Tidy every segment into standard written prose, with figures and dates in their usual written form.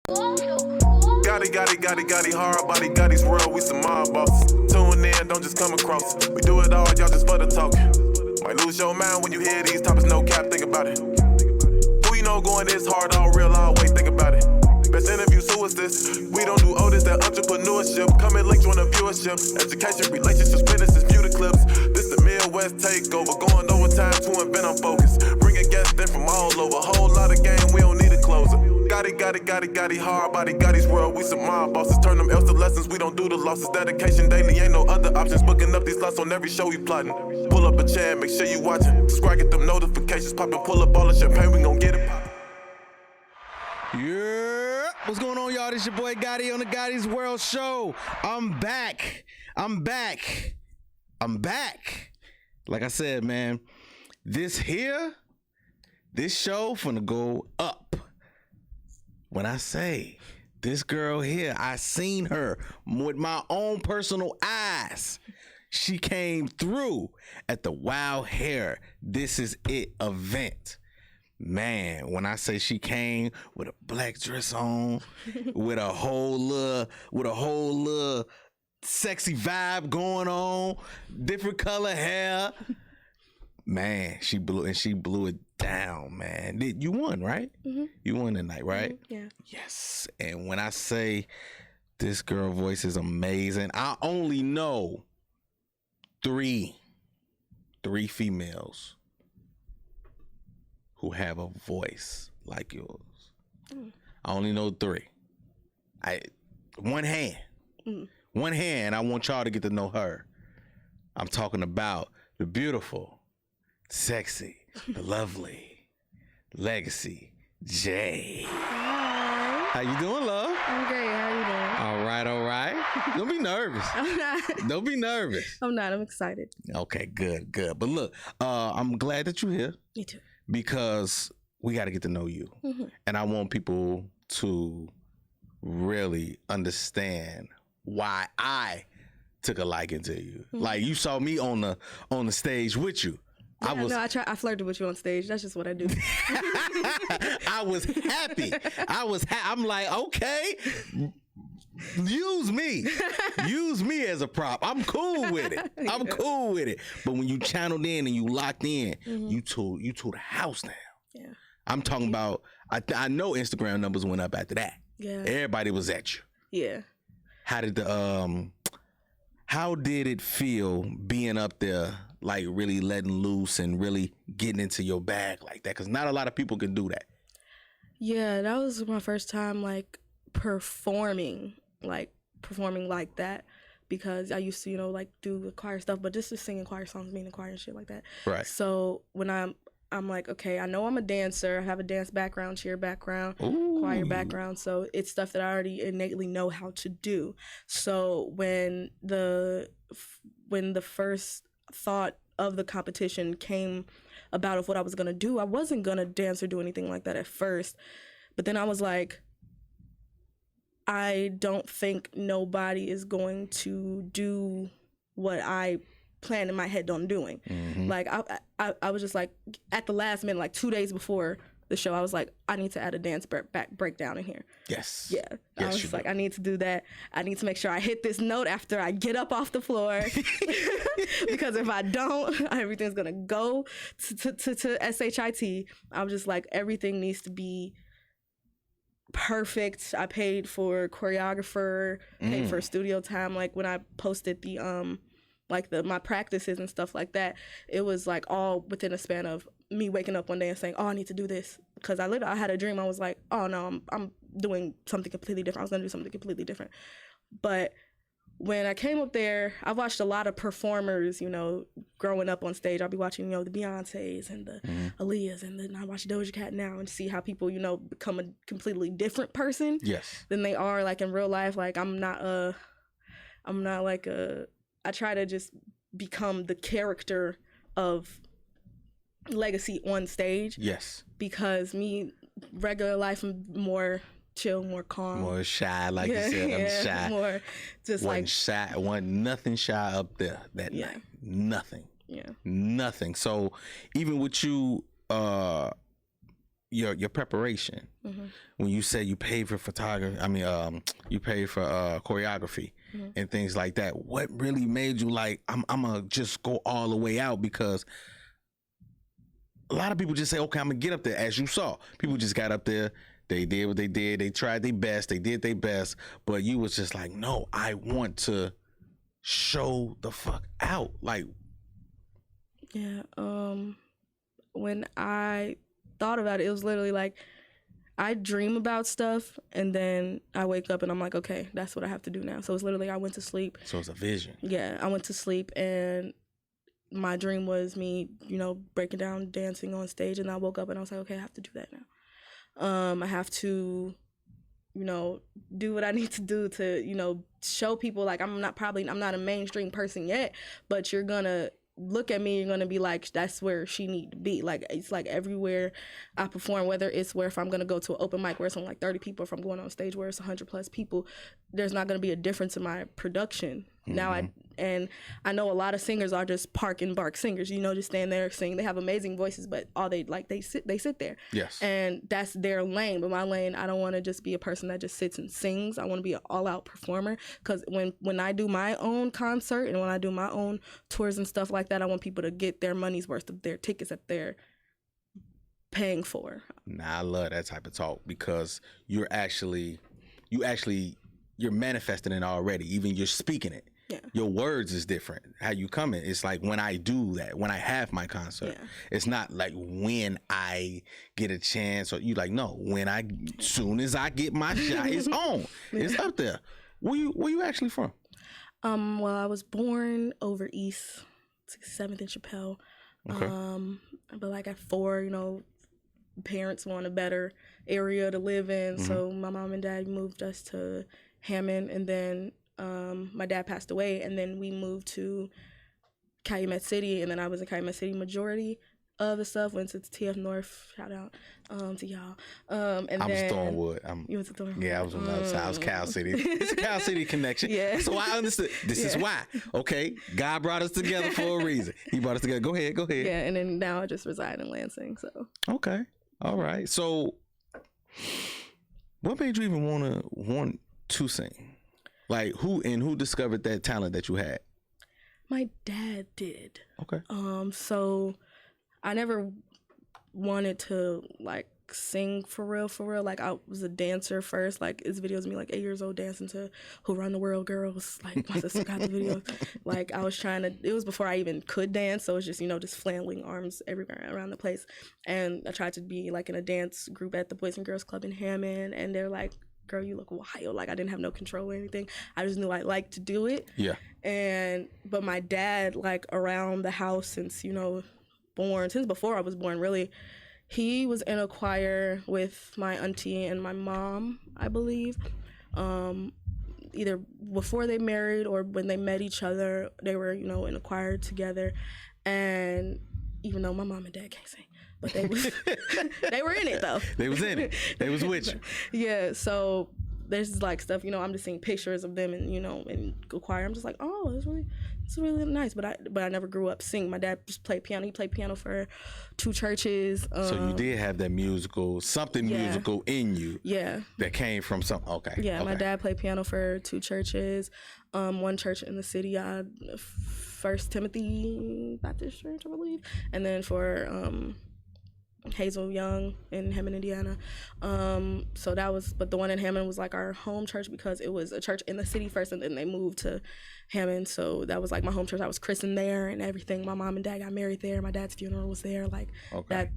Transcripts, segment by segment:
Gotti, hard body, Gotti's world, we some mob bosses. Tune in, don't just come across. We do it all, y'all just for the talk. Might lose your mind when you hear these topics, no cap, think about it. Who you know going this hard, all real, always think about it. Best interviews, who is this? We don't do this, that entrepreneurship. Come and link, join the viewership. Education, relationships, businesses, view the clips. This the Midwest takeover, going overtime to invent on focus. Bringing guests in from all over, whole lot of game, we don't need a closer. Gotti, hard body, Gotti's world, we some mob bosses. Turn them L's to lessons, we don't do the losses. Dedication daily, ain't no other options. Booking up these slots on every show we plotting. Pull up a chair, make sure you watching. Subscribe, get them notifications popping. Pull up all the champagne, we gon' get it poppin'. Yeah, what's going on, y'all? This your boy Gotti on the Gotti's World Show. I'm back. Like I said, man, this show finna go up. When I say this girl here, I seen her with my own personal eyes. She came through at the Wild Hair This Is It event. Man, when I say she came with a black dress on, with a whole little sexy vibe going on, different color hair. Man, she blew it down, man. You won, right? Mm-hmm. You won tonight, right? Mm-hmm. Yeah. Yes. And when I say this girl voice is amazing, I only know three females who have a voice like yours. I only know three. One hand. I want y'all to get to know her. I'm talking about the beautiful, sexy, the lovely Legacy J. Hi. How you doing, love? I'm great. How you doing? All right. Don't be nervous. I'm not. Don't be nervous. I'm not. I'm excited. Okay, good. But look, I'm glad that you're here. Me too. Because we got to get to know you. Mm-hmm. And I want people to really understand why I took a liking to you. Mm-hmm. Like, you saw me on the stage with you. Yeah, I flirted with you on stage. That's just what I do. I was happy. I'm like, okay, use me as a prop. I'm cool with it. But when you channeled in and you locked in, mm-hmm. you tore the house down. Yeah. I'm talking about, I know Instagram numbers went up after that. Yeah. Everybody was at you. Yeah. How did it feel being up there, like really letting loose and really getting into your bag like that? Because not a lot of people can do that. Yeah, that was my first time like performing like that, because I used to, like do the choir stuff, but just singing choir songs, being in choir and shit like that. Right. So when I'm like, okay, I know I'm a dancer. I have a dance background, cheer background, Ooh. Choir background. So it's stuff that I already innately know how to do. So when the first thought of the competition came about of what I was going to do, I wasn't going to dance or do anything like that at first. But then I was like, I don't think nobody is going to do what I planned in my head on doing. Mm-hmm. Like I was just like, at the last minute, like 2 days before the show, I was like, I need to add a dance breakdown in here. Yes. Yeah. I was just like, I need to do that. I need to make sure I hit this note after I get up off the floor. Because if I don't, everything's gonna go to SHIT. I was just like, everything needs to be perfect. I paid for choreographer, paid for studio time. Like when I posted the my practices and stuff like that, it was like all within a span of me waking up one day and saying, oh, I need to do this. Because I had a dream. I was like, oh no, I'm doing something completely different. I was gonna do something completely different. But when I came up there, I watched a lot of performers, growing up on stage. I'll be watching, the Beyoncés and the Aaliyahs, and then I watch Doja Cat now and see how people, become a completely different person than they are like in real life. Like I try to just become the character of Legacy on stage. Yes. Because regular life, I'm more chill, more calm. More shy, like you said. I'm shy. More just wasn't shy. Wasn't nothing shy up there that night. Nothing. Yeah. Nothing. So even with you, your preparation. When you say you paid for photography, you paid for choreography and things like that. What really made you like, I'm gonna just go all the way out? Because a lot of people just say, okay, I'm gonna get up there. As you saw, people just got up there. They did what they did. They tried their best. They did their best. But you was just like, no, I want to show the fuck out. Like, yeah. When I thought about it, it was literally like, I dream about stuff and then I wake up and I'm like, okay, that's what I have to do now. So it's literally, I went to sleep. So it's a vision. Yeah, I went to sleep and my dream was me, breaking down, dancing on stage, and I woke up and I was like, okay, I have to do that now. I have to, do what I need to do to, show people, like, I'm not a mainstream person yet, but you're gonna look at me, you're gonna be like, that's where she need to be. Like, it's like everywhere I perform, whether it's where if I'm gonna go to an open mic where it's only like 30 people, if I'm going on stage where it's 100 plus people, there's not gonna be a difference in my production. Now I know a lot of singers are just park and bark singers, just stand there sing. They have amazing voices, but all they sit there. Yes. And that's their lane. But my lane, I don't want to just be a person that just sits and sings. I want to be an all-out performer. Because when I do my own concert and when I do my own tours and stuff like that, I want people to get their money's worth of their tickets that they're paying for. Nah, I love that type of talk because you're manifesting it already. Even you're speaking it. Yeah. Your words is different. How you come in. It's like when I do that, when I have my concert. Yeah. It's not like when I get a chance or you like, no, soon as I get my shot, it's on. It's up there. Where you actually from? Well, I was born over east, 7th and Chappelle. Okay. But like at 4, parents want a better area to live in. So my mom and dad moved us to Hammond, and then my dad passed away, and then we moved to Calumet City, and then I was in Calumet City majority of the stuff. Went to TF North, shout out to y'all. And I'm then Thornwood. You went to Thornwood? Yeah, I was on the other side. I was Cal City. It's a Cal City connection. Yeah. So I understood. This is why. Okay, God brought us together for a reason. He brought us together. Go ahead. Yeah, and then now I just reside in Lansing. So okay, all right. So what made you even want to sing? Like, who discovered that talent that you had? My dad did. Okay. So I never wanted to like sing for real. Like, I was a dancer first. Like, it's videos of me like 8 years old dancing to Who Run the World Girls. Like, my sister got the videos. Like, I was it was before I even could dance, so it was just, just flailing arms everywhere around the place. And I tried to be like in a dance group at the Boys and Girls Club in Hammond, and they're like, girl, you look wild. Like, I didn't have no control or anything. I just knew I liked to do it. Yeah. But my dad, like, around the house since before I was born, really, he was in a choir with my auntie and my mom, I believe. Either before they married or when they met each other, they were, in a choir together. And even though my mom and dad can't sing, but they were in it though. They was in it. They was with you. Yeah. So there's like stuff, I'm just seeing pictures of them and in the choir. I'm just like, oh, it's really nice. But I never grew up singing. My dad just played piano. He played piano for 2 churches. So you did have that musical in you. Yeah. That came from something. Okay. Yeah. Okay. My dad played piano for 2 churches. One church in the city, First Timothy Baptist Church, I believe, and then for Hazel Young in Hammond, Indiana. So that was, but the one in Hammond was like our home church because it was a church in the city first, and then they moved to Hammond. So that was like my home church. I was christened there and everything. My mom and dad got married there. My dad's funeral was there. Like that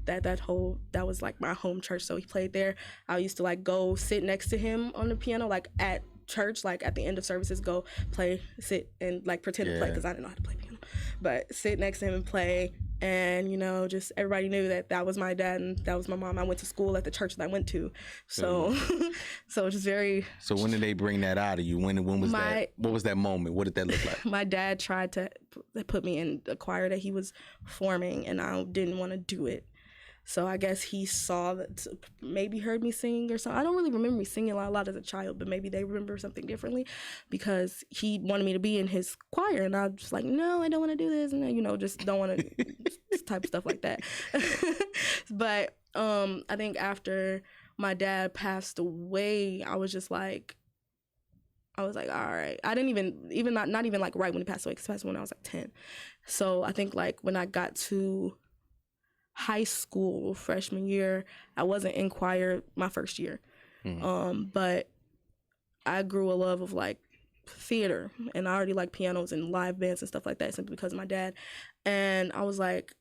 was like my home church. So he played there. I used to like go sit next to him on the piano, like at church, like at the end of services, go play, sit, and like pretend to play because I didn't know how to play piano, but sit next to him and play. And just everybody knew that was my dad and that was my mom. I went to school at the church that I went to, so so it's just very. So when did they bring that out of you? When was that? What was that moment? What did that look like? My dad tried to put me in the choir that he was forming, and I didn't want to do it. So I guess he saw that, maybe heard me sing or something. I don't really remember me singing a lot as a child, but maybe they remember something differently because he wanted me to be in his choir. And I was just like, no, I don't want to do this. And, just don't want to, type of stuff like that. But I think after my dad passed away, I was like, all right. I didn't even not even like right when he passed away, because he passed away when I was like 10. So I think like when I got to high school freshman year, I wasn't in choir my first year. But I grew a love of like theater, and I already like pianos and live bands and stuff like that simply because of my dad. And I was like,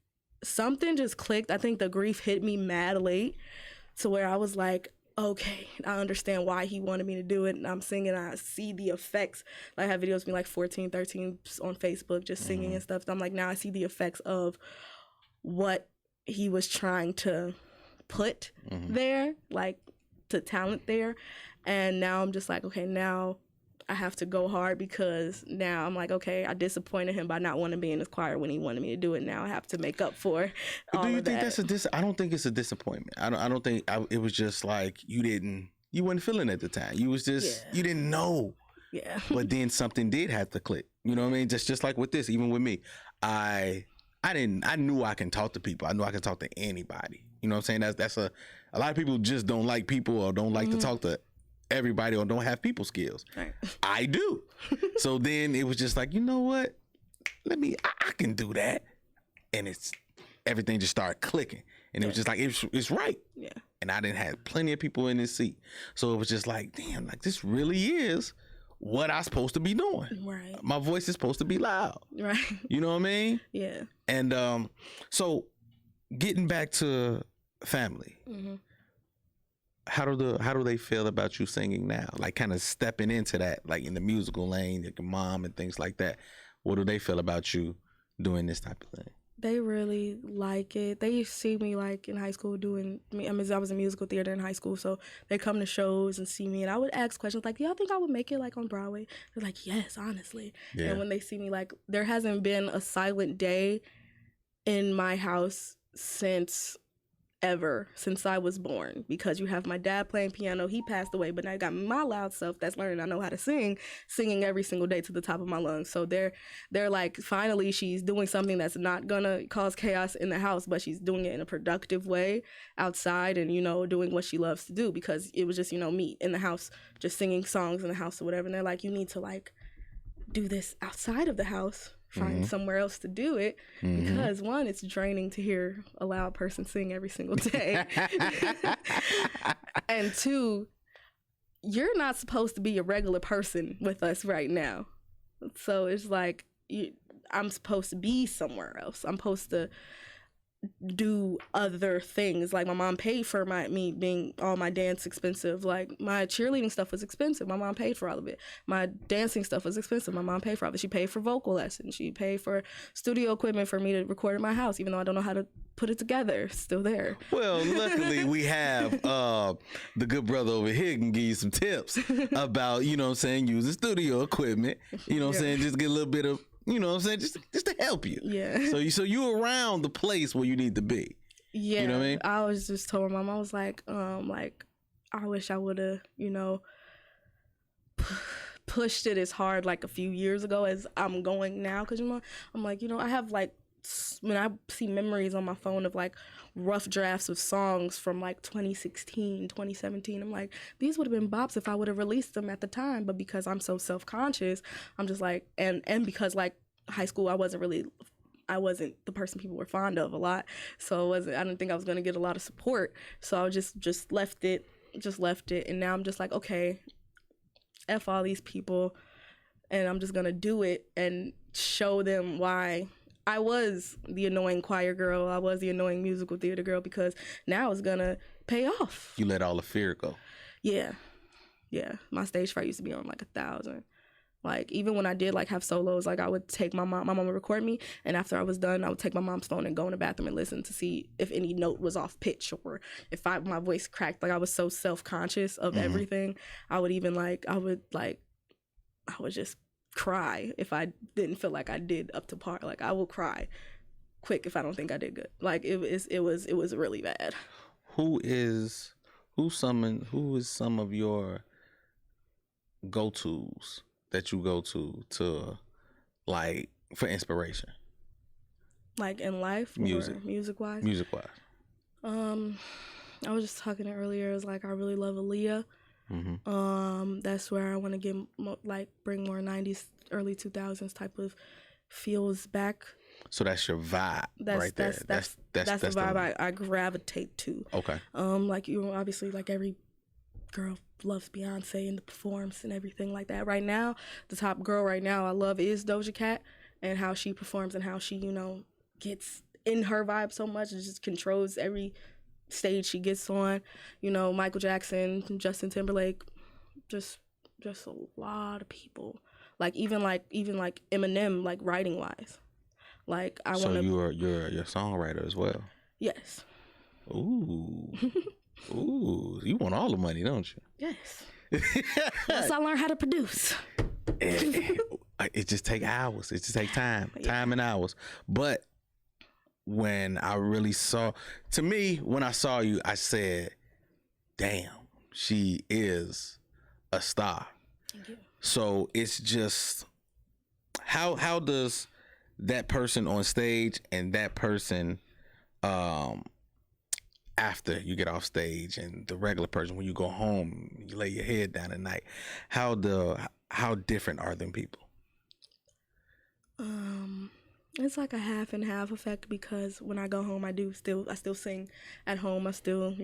something just clicked. I think the grief hit me mad late to where I was like, okay, I understand why he wanted me to do it. And I'm singing, I see the effects. I have videos of me like 14, 13 on Facebook just singing and stuff. So I'm like, now I see the effects of what he was trying to put there, like to talent there. And now I'm just like, okay, now I have to go hard, because now I'm like, okay, I disappointed him by not wanting to be in his choir when he wanted me to do it. Now I have to make up for but all do you of think that. that's I don't think it's a disappointment. I don't think it was just like you weren't feeling it at the time. You was just you didn't know. Yeah. But then something did have to click. You know what I mean? Just like with this, even with me, I knew I can talk to people. I knew I can talk to anybody. You know what I'm saying? That's a lot of people just don't like people, or don't like to talk to everybody, or don't have people skills. Right. I do. So then it was just like, you know what? I can do that. And everything just started clicking. And it was just like, it's right. Yeah. And I didn't have plenty of people in this seat. So it was just like, damn, like this really is what I'm supposed to be doing. Right. My voice is supposed to be loud. Right. You know what I mean? Yeah. And so getting back to family, how do they feel about you singing now? Like kind of stepping into that, like in the musical lane, like your mom and things like that. What do they feel about you doing this type of thing? They really like it. They used to see me like in high school doing, I was in musical theater in high school, so they come to shows and see me, and I would ask questions like, do y'all think I would make it like on Broadway? They're like, yes, honestly. Yeah. And when they see me, like, there hasn't been a silent day in my house since I was born, because you have my dad playing piano. He passed away, but now I got my loud self that's learning I know how to singing every single day to the top of my lungs. So they're like, finally she's doing something that's not gonna cause chaos in the house, but she's doing it in a productive way outside, and doing what she loves to do, because it was just me in the house just singing songs in the house or whatever. And they're like, you need to like do this outside of the house, find somewhere else to do it, because one, it's draining to hear a loud person sing every single day. And two, you're not supposed to be a regular person with us right now. So it's like, I'm supposed to be somewhere else. I'm supposed to do other things. Like, my mom paid for me being all my dance expensive. Like, my cheerleading stuff was expensive. My mom paid for all of it. My dancing stuff was expensive. My mom paid for all of it. She paid for vocal lessons. She paid for studio equipment for me to record in my house, even though I don't know how to put it together. It's still there. Well, luckily we have the good brother over here can give you some tips about, using studio equipment. Just get a little bit of, just to help you. Yeah. So you around the place where you need to be. Yeah. You know what I mean? I was just told my mom, I was like, I wish I would have, pushed it as hard like a few years ago as I'm going now. Because, I'm like, I have like, when I see memories on my phone of like rough drafts of songs from like 2016, 2017, I'm like, these would have been bops if I would have released them at the time. But because I'm so self-conscious, I'm just like, and because like high school, I wasn't the person people were fond of a lot. So I didn't think I was going to get a lot of support. So I just left it. And now I'm just like, okay, F all these people. And I'm just going to do it and show them why I was the annoying choir girl. I was the annoying musical theater girl, because now it's going to pay off. You let all the fear go. Yeah. Yeah. My stage fright used to be on like 1,000. Like, even when I did like have solos, like I would take my mom would record me, and after I was done, I would take my mom's phone and go in the bathroom and listen to see if any note was off pitch, or if my voice cracked. Like, I was so self-conscious of everything. I would just cry if I didn't feel like I did up to par. Like, I will cry quick if I don't think I did good. Like, it was really bad. Who is some of your go-tos that you go to like for inspiration? Like in life? Music. Or music-wise? Music-wise. I was just talking earlier. It's like I really love Aaliyah. That's where I want to get bring more 90s, early 2000s type of feels back. So that's your vibe right there. That's the vibe I gravitate to. Okay. Like you obviously like every girl loves Beyonce and the performance and everything like that. Right now, the top girl right now I love is Doja Cat and how she performs and how she, gets in her vibe so much and just controls every stage she gets on. Michael Jackson, Justin Timberlake, just a lot of people. Like even Eminem, like writing wise. Like I want to. So you're a songwriter as well. Yes. Ooh. Ooh, you want all the money, don't you? Yes. Once I learn how to produce. It just take hours. It just take time and hours. But when I really saw, when I saw you, I said, damn, she is a star. Thank you. So it's just, how does that person on stage and that person after you get off stage and the regular person when you go home, you lay your head down at night, how different are them people? It's like a half and half effect because when I go home, I still sing at home. I still,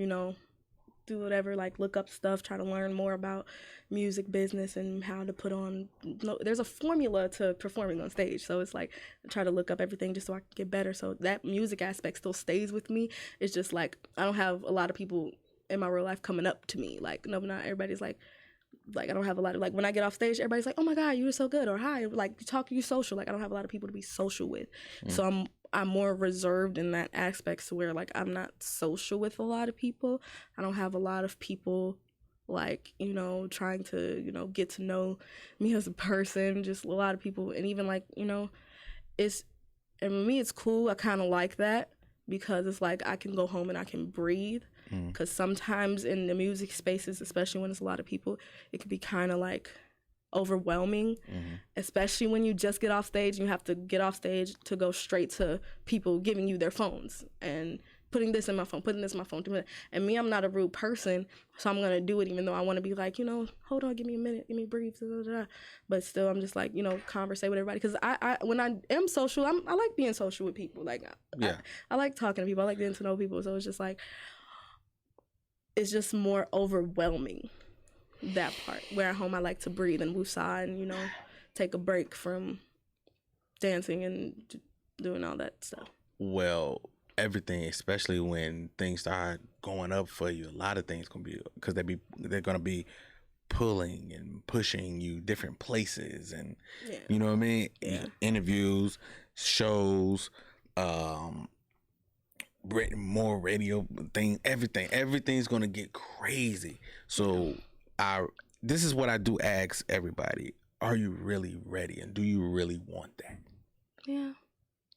do whatever, like look up stuff, try to learn more about music business and how to put on. There's a formula to performing on stage, so it's like I try to look up everything just so I can get better. So that music aspect still stays with me. It's just like I don't have a lot of people in my real life coming up to me. Like no, not everybody's like I don't have a lot of when I get off stage, everybody's like, oh my God, you were so good, or hi, like you social. Like I don't have a lot of people to be social with, so I'm more reserved in that aspect to where I'm not social with a lot of people. I don't have a lot of people trying to, get to know me as a person, just a lot of people. And even and for me, it's cool. I kind of like that because it's like I can go home and I can breathe. Because sometimes in the music spaces, especially when it's a lot of people, it can be kind of overwhelming, especially when you just get off stage and you have to get off stage to go straight to people giving you their phones and putting this in my phone, putting this in my phone. And me, I'm not a rude person, so I'm going to do it even though I want to be hold on, give me a minute, give me a breathe. But still, I'm just conversate with everybody. Because I when I am social, I like being social with people. I like talking to people. I like getting to know people. So it's just it's just more overwhelming, that part. Where at home I like to breathe and woosah and, take a break from dancing and doing all that stuff. Well, everything, especially when things start going up for you, a lot of things gonna be, because they're gonna be pulling and pushing you different places and you know what I mean? Yeah. Interviews, shows, more radio thing, everything's gonna get crazy. So this is what I do ask everybody: are you really ready, and do you really want that? Yeah.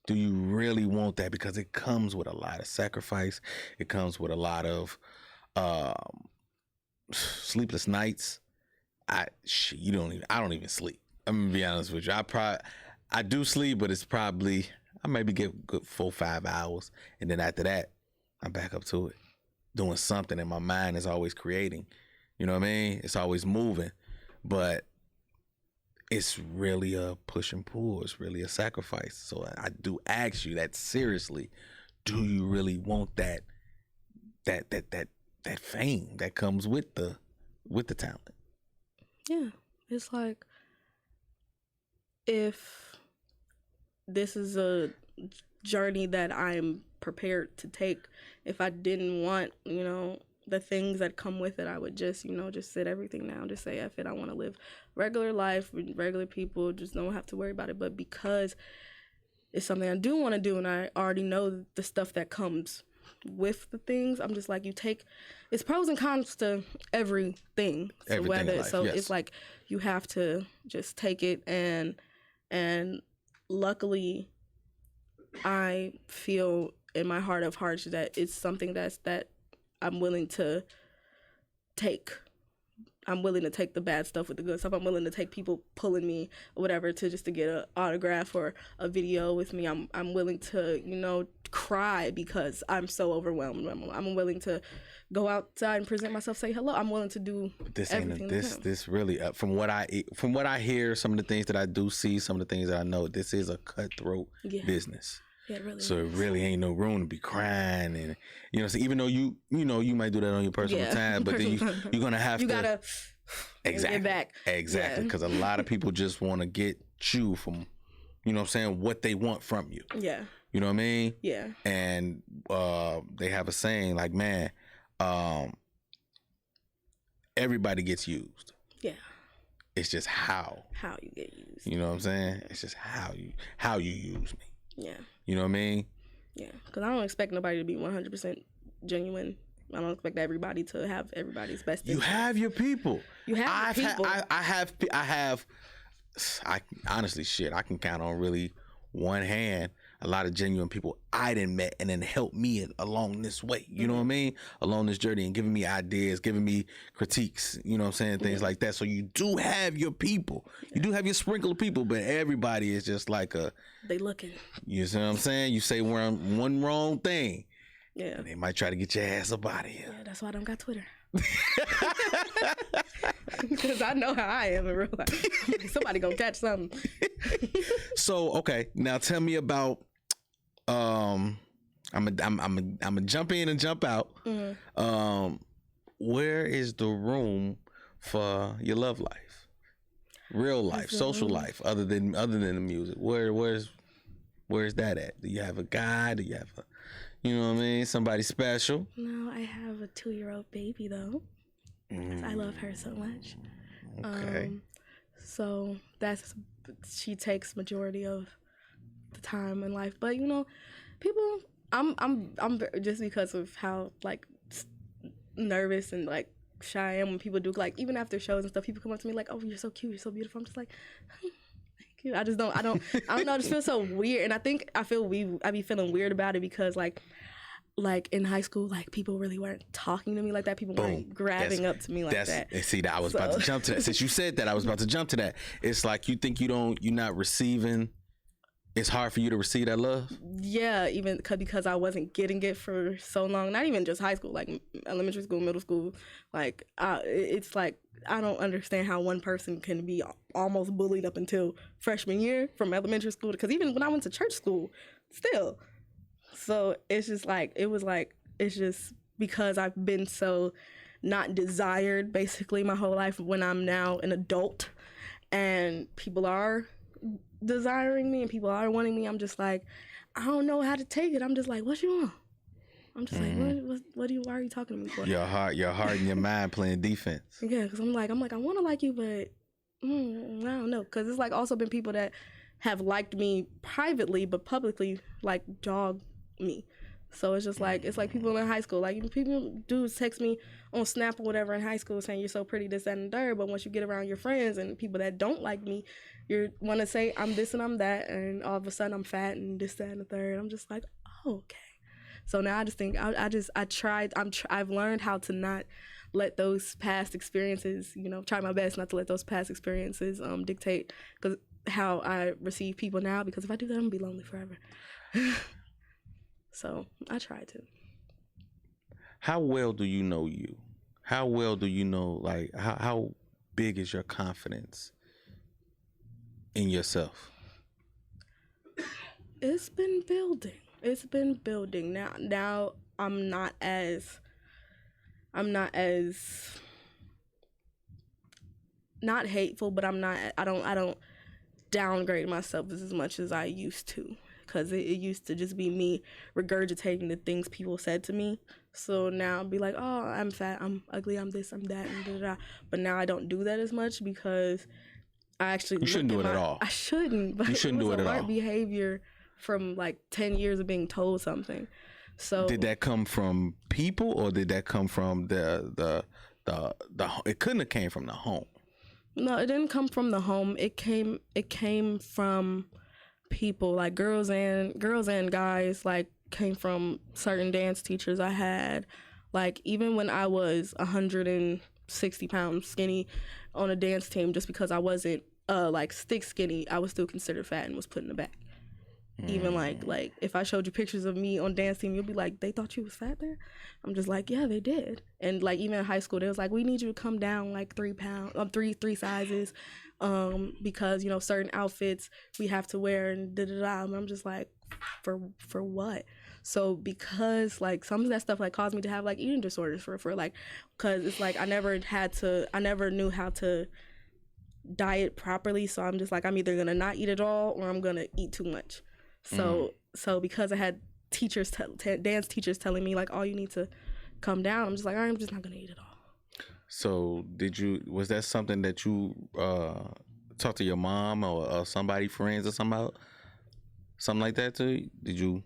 Do you really want that? Because it comes with a lot of sacrifice. It comes with a lot of sleepless nights. I don't even sleep. I'm gonna be honest with you. I do sleep, but it's probably I maybe get good 4-5 hours, and then after that, I'm back up to it, doing something, and my mind is always creating. You know what I mean? It's always moving, but it's really a push and pull. It's really a sacrifice. So I do ask you that seriously. Do you really want that fame that comes with the talent? Yeah, it's if this is a journey that I'm prepared to take. If I didn't want, the things that come with it, I would just sit everything down, just say, F it, I want to live regular life with regular people, just don't have to worry about it. But because it's something I do want to do and I already know the stuff that comes with the things, I'm just it's pros and cons to everything. So it's you have to just take it and luckily I feel in my heart of hearts that it's something that I'm willing to take I'm willing to take the bad stuff with the good stuff. I'm willing to take people pulling me or whatever to get an autograph or a video with me. I'm willing to, you know, cry because I'm so overwhelmed. I'm willing to go outside and present myself, say hello. I'm willing to do everything. This really from what I hear, some of the things that I do see, some of the things that I know, this is a cutthroat business. Yeah, it really so is. It really ain't no room to be crying, and you know, so even though you might do that on your personal time, but then you're gonna have you to gotta exactly get back. Exactly, because a lot of people just want to get you from, you know what I'm saying, what they want from you. Yeah. You know what I mean? Yeah. And they have a saying like, man, everybody gets used. Yeah. It's just how you get used. You know what I'm saying? It's just how you use me. Yeah. You know what I mean? Yeah, because I don't expect nobody to be 100% genuine. I don't expect everybody to have everybody's best interest. You have your people. You have your people. I honestly, I can count on really one hand a lot of genuine people I done met and then helped me along this way. You know what I mean? Along this journey and giving me ideas, giving me critiques, you know what I'm saying? Things like that. So you do have your people. You do have your sprinkle of people, but everybody is just like they looking. You see what I'm saying? You say one wrong thing. Yeah. And they might try to get your ass up out of here. Yeah, that's why I don't got Twitter. Because I know how I am in real life. Somebody gonna catch something. So, okay, now tell me about I'm a jump in and jump out. Mm-hmm. Where is the room for your love life, real life, social life, other than the music? Where's that at? Do you have a guy? Do you have you know what I mean, somebody special? No, I have a 2-year-old baby though. I love her so much. Okay. So she takes majority of the time in life, but you know, people, I'm just because of how like nervous and like shy I am when people do, like, even after shows and stuff, people come up to me like, oh, you're so cute, you're so beautiful. I'm just like, thank you. I don't know, I just feel so weird, and I be feeling weird about it because like in high school, like people really weren't talking to me like that. People weren't grabbing up to me like that. See, that I was about to jump to that. Since you said that, I was about to jump to that. It's like you think you're not receiving. It's hard for you to receive that love? Yeah, even because I wasn't getting it for so long. Not even just high school, like elementary school, middle school. Like, it's like, I don't understand how one person can be almost bullied up until freshman year from elementary school. Because even when I went to church school, still. So it's just like, it's just because I've been so not desired basically my whole life, when I'm now an adult and people are desiring me and people are wanting me, I'm just like, I don't know how to take it. I'm just like, what you want? I'm just like, why are you talking to me for? Your heart and your mind playing defense. Yeah, because I'm like, I want to like you, but I don't know. Because it's like also been people that have liked me privately, but publicly like dog me. So it's just like, it's like people in high school, like dudes text me on Snap or whatever in high school saying you're so pretty, this, that, and the third. But once you get around your friends and people that don't like me, you want to say I'm this and I'm that, and all of a sudden I'm fat and this, that, and the third. I'm just like, oh, okay. So now I just think I've learned how to not let those past experiences, you know, try my best not to let those past experiences dictate how I receive people now, because if I do that, I'm gonna be lonely forever. So I try to. How well do you know you? How well do you know, like, how big is your confidence in yourself? It's been building. Now I'm not as not hateful, but I don't downgrade myself as much as I used to. Because it used to just be me regurgitating the things people said to me. So now I'll be like, oh, I'm fat, I'm ugly, I'm this, I'm that, and da-da-da. But now I don't do that as much because I actually... You shouldn't do it at all. I shouldn't, but you shouldn't do it at all. learned behavior from like 10 years of being told something. So did that come from people, or did that come from the it couldn't have came from the home? No, it didn't come from the home. It came from people, like girls and guys, like came from certain dance teachers I had. Like even when I was 100 and 60 pounds skinny on a dance team just because I wasn't like stick skinny. I was still considered fat and was put in the back. Even like if I showed you pictures of me on dance team, you'll be like, they thought you was fat there? I'm just like, yeah, they did. And like even in high school, they was like, we need you to come down like 3 pounds, three sizes, because you know certain outfits we have to wear and da da da. And I'm just like, for what? So because like some of that stuff like caused me to have like eating disorders for like, cause it's like I never knew how to diet properly. So I'm just like, I'm either gonna not eat at all or I'm gonna eat too much. So because I had teachers, dance teachers telling me like, oh, you need to come down. I'm just like, all right, I'm just not gonna eat at all. So was that something that you talked to your mom or somebody, friends or something like that too? Did you?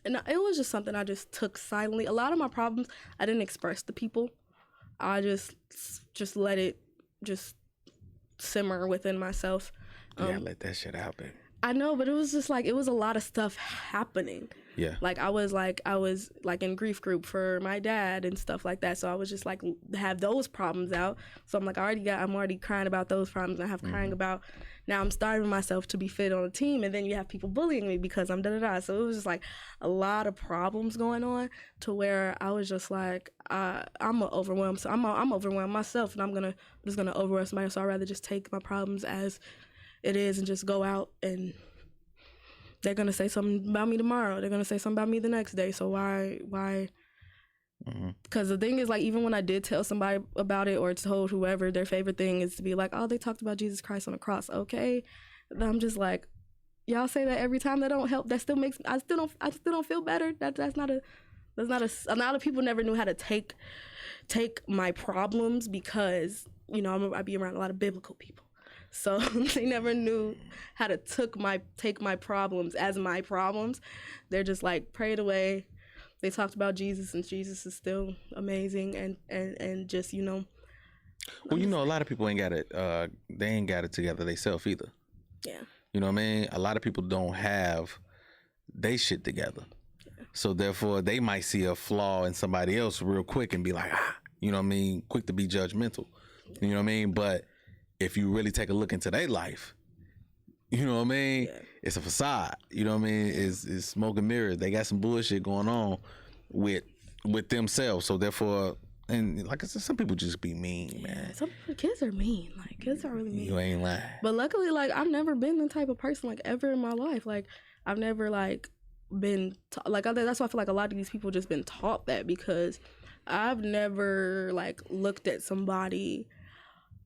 No, it was just something I just took silently. A lot of my problems I didn't express to people. I just let it just simmer within myself. Yeah, let that shit out, baby. I know, but it was just like, it was a lot of stuff happening. Yeah. Like I was in grief group for my dad and stuff like that. So I was just like, have those problems out. So I'm like, I'm already crying about those problems. I have crying about, now I'm starving myself to be fit on a team. And then you have people bullying me because I'm da-da-da. So it was just like a lot of problems going on to where I was just like, I'm overwhelmed. So I'm overwhelmed myself and I'm just gonna overwhelm somebody. So I'd rather just take my problems as it is and just go out, and they're gonna say something about me tomorrow. They're gonna say something about me the next day. So why? Because the thing is, like, even when I did tell somebody about it or told whoever, their favorite thing is to be like, oh, they talked about Jesus Christ on the cross. Okay, and I'm just like, y'all say that every time. That don't help. That still makes I still don't feel better. That's not a lot of people never knew how to take my problems because I be around a lot of biblical people. So they never knew how to take my problems as my problems. They're just like, pray it away. They talked about Jesus, and Jesus is still amazing, and just Well, a lot of people ain't got it. They ain't got it together themselves either. Yeah. You know what I mean? A lot of people don't have they shit together. Yeah. So therefore, they might see a flaw in somebody else real quick and be like, you know what I mean? Quick to be judgmental. You know what I mean? But if you really take a look into their life, you know what I mean? Yeah. It's a facade. You know what I mean? It's smoke and mirrors. They got some bullshit going on with themselves. So therefore, and like I said, some people just be mean, man. Some kids are mean. Like, kids are really mean. You ain't lying. But luckily, like, I've never been the type of person, like, ever in my life. Like, I've never, like, been, that's why I feel like a lot of these people just been taught that, because I've never, like, looked at somebody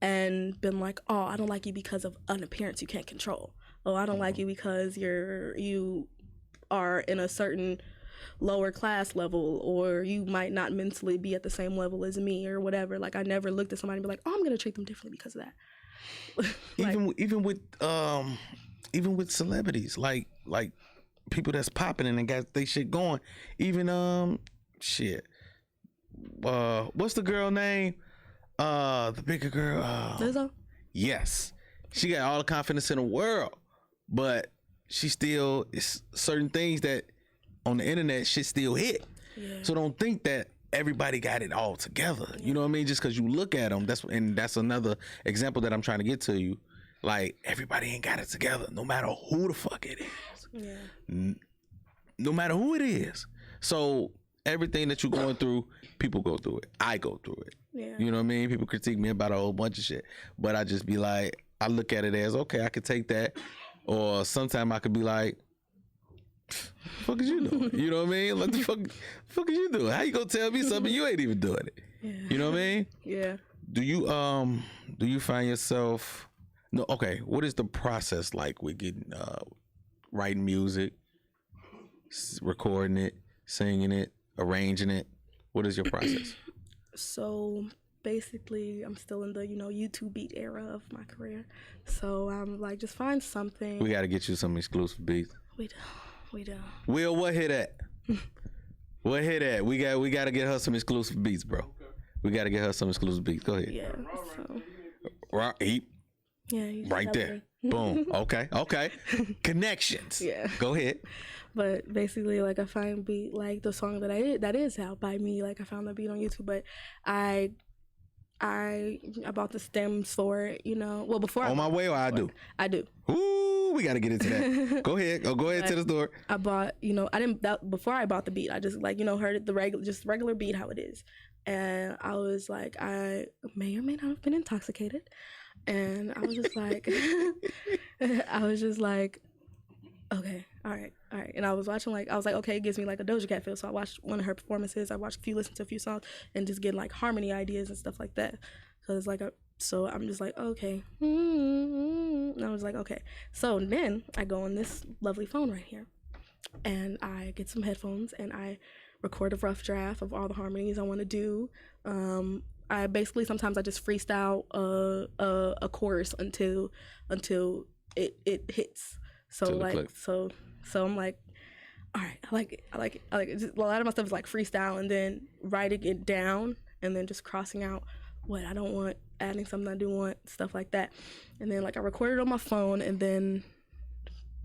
and been like, oh, I don't like you because of an appearance you can't control. Oh, I don't like you because you are in a certain lower class level, or you might not mentally be at the same level as me or whatever. Like, I never looked at somebody and be like, oh, I'm gonna treat them differently because of that. Like, even with celebrities, like people that's popping and got they shit going. Even what's the girl name? The bigger girl. Lizzo? Yes. She got all the confidence in the world, but she still, it's certain things that on the internet shit still hit. Yeah. So don't think that everybody got it all together. Yeah. You know what I mean? Just because you look at them, that's another example that I'm trying to get to you. Like, everybody ain't got it together, no matter who the fuck it is. Yeah. No matter who it is. So everything that you're going through, people go through it. I go through it. Yeah. You know what I mean? People critique me about a whole bunch of shit. But I just be like, I look at it as, okay, I could take that. Or sometimes I could be like, fuck is you doing? You know what I mean? Like, the fuck is you doing? How you gonna tell me something you ain't even doing it? Yeah. You know what I mean? Yeah. Do you find yourself, no, okay, what is the process like with getting, writing music, recording it, singing it, arranging it? What is your process? So basically, I'm still in the, YouTube beat era of my career. So I'm like, just find something. We got to get you some exclusive beats. We do. Will, what hit at? What hit at? We got to get her some exclusive beats, bro. We got to get her some exclusive beats. Go ahead. Yeah. So. Right there. Boom. Okay. Connections. Yeah. Go ahead. But basically, like, I find beat, like the song that is out by me. Like, I found the beat on YouTube, but I I bought the stems for it, you know. Well, before On my way, or I do? I do. Ooh, we got to get into that. Go ahead. Go ahead to the store. I bought, you know, before I bought the beat, I just like, you know, heard the regular beat how it is. And I was like, I may or may not have been intoxicated. And I was just like, okay, all right. And I was watching, like, I was like, okay, it gives me like a Doja Cat feel. So I watched one of her performances. I listened to a few songs and just getting like harmony ideas and stuff like that. Cause like, so I'm just like, okay. And I was like, okay. So then I go on this lovely phone right here and I get some headphones and I record a rough draft of all the harmonies I want to do. I basically, sometimes I just freestyle a chorus until it hits. So like, so I'm like, all right, I like it. Just, a lot of my stuff is like freestyle and then writing it down and then just crossing out what I don't want, adding something I do want, stuff like that. And then like I record it on my phone and then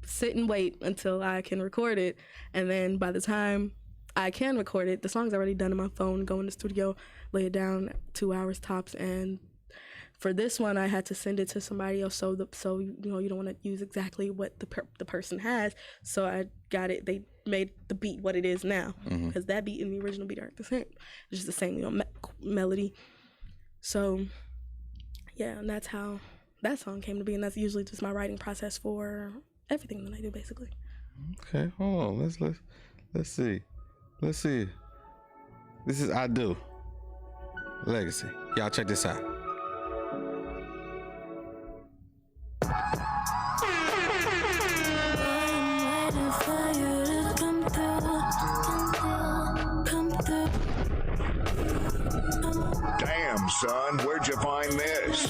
sit and wait until I can record it. And then by the time I can record it, the song's already done on my phone, go in the studio, lay it down 2 hours tops. And for this one, I had to send it to somebody else, so you know, you don't want to use exactly what the person has. So I got it. They made the beat what it is now, because that beat and the original beat aren't the same. It's just the same, you know, melody. So yeah, and that's how that song came to be, and that's usually just my writing process for everything that I do, basically. Okay, hold on. Let's see. This is I Do Legacy. Y'all check this out. Damn, son, where'd you find this?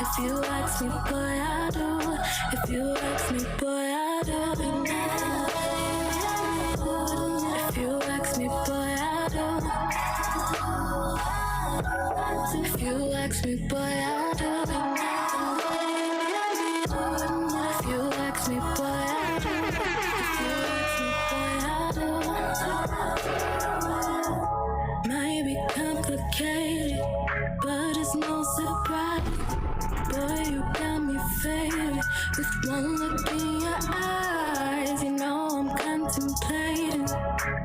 If you ask me, boy, I do. If you ask me, boy, I do. If you ask me, boy, I do. If you ask me, boy, I do. If you ask me, boy, I do. If you ask me, boy, I do. Might be complicated, but it's no surprise. Boy, you got me faded with one look in your eyes. You know I'm contemplating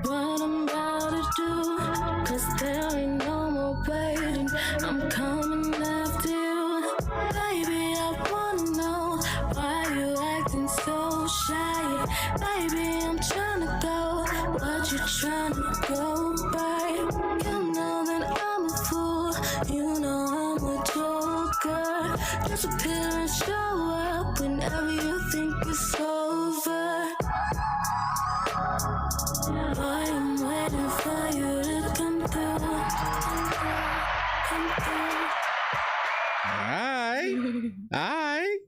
what I'm about to do, 'cause there ain't no more waiting. I'm coming after you. Baby, I wanna know why you acting so shy. Baby, I'm tryna go, what you tryna go by? You know that I'm a fool, you know I'm a joker. Just appear and show up whenever you think it's over. Boy, I'm waiting for you to come through. Come through. All right.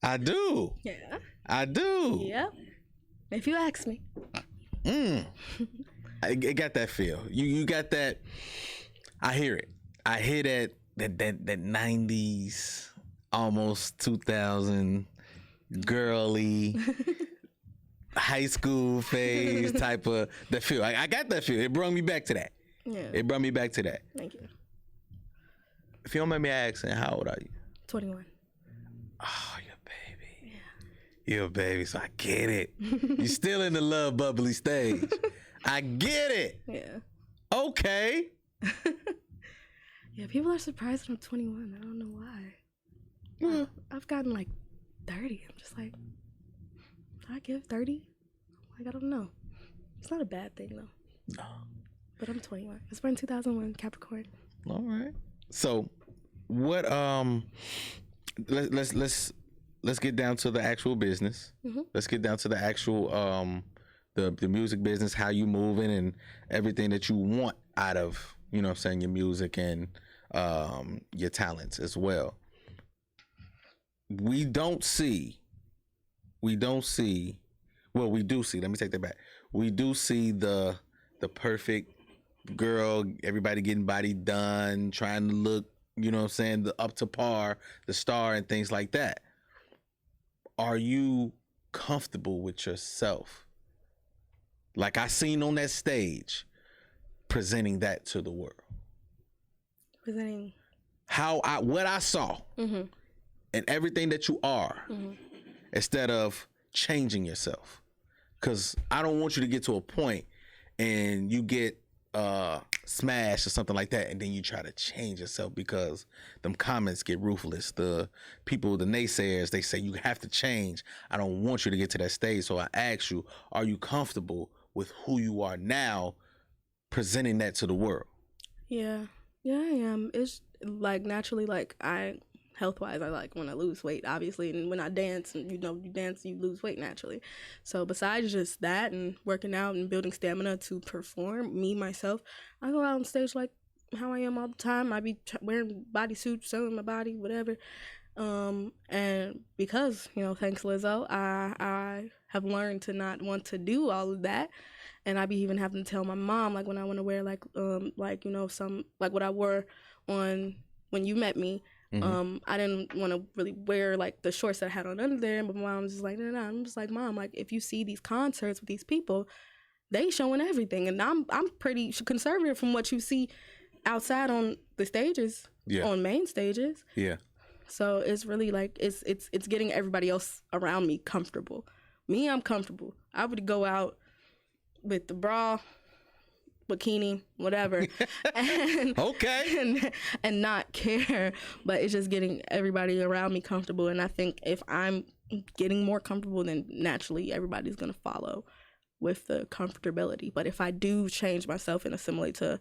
I do. Yeah. I do. Yep. If you ask me. It got that feel. You got that. I hear it. I hear that 90s, almost 2000 girly high school phase type of that feel. I got that feel. It brought me back to that. Yeah. It brought me back to that. Thank you. If you don't mind me asking, how old are you? 21. Oh, you're a baby. Yeah. You're a baby, so I get it. You're still in the love bubbly stage. I get it. Yeah. Okay. Yeah, people are surprised that I'm 21. I don't know why. I've gotten like 30. I'm just like, did I give 30? Like, I don't know. It's not a bad thing though. No. But I'm 21. I was born in 2001, Capricorn. All right. So, what? Let's get down to the actual business. Mm-hmm. Let's get down to the actual the music business, how you moving, and everything that you want out of, you know what I'm saying, your music and your talents as well. We don't see, well, we do see, let me take that back. We do see the perfect girl, everybody getting body done, trying to look, you know what I'm saying, up to par, the star and things like that. Are you comfortable with yourself? Like I seen on that stage, presenting that to the world? Presenting. What I saw Mm-hmm. and everything that you are, Mm-hmm. instead of changing yourself. Because I don't want you to get to a point and you get smashed or something like that, and then you try to change yourself because them comments get ruthless. The people, the naysayers, they say you have to change. I don't want you to get to that stage. So I ask you, are you comfortable with who you are now, presenting that to the world? Yeah, I am. It's like naturally, like health-wise, I like when I lose weight, obviously, and when I dance, and you dance, you lose weight naturally. So besides just that and working out and building stamina to perform, myself, I go out on stage like how I am all the time. I be wearing bodysuits, showing my body, whatever. And because, thanks Lizzo, I have learned to not want to do all of that. And I be even having to tell my mom, like when I want to wear some, like what I wore on when you met me. Mm-hmm. I didn't want to really wear like the shorts that I had on under there, but my mom was just like, no. I'm just like, Mom, like if you see these concerts with these people, they showing everything, and I'm pretty conservative from what you see outside on the stages, on main stages. Yeah. So it's really like it's getting everybody else around me comfortable. Me, I'm comfortable. I would go out with the bra, bikini, whatever, and okay, and not care. But it's just getting everybody around me comfortable. And I think if I'm getting more comfortable, then naturally everybody's gonna follow with the comfortability. But if I do change myself and assimilate to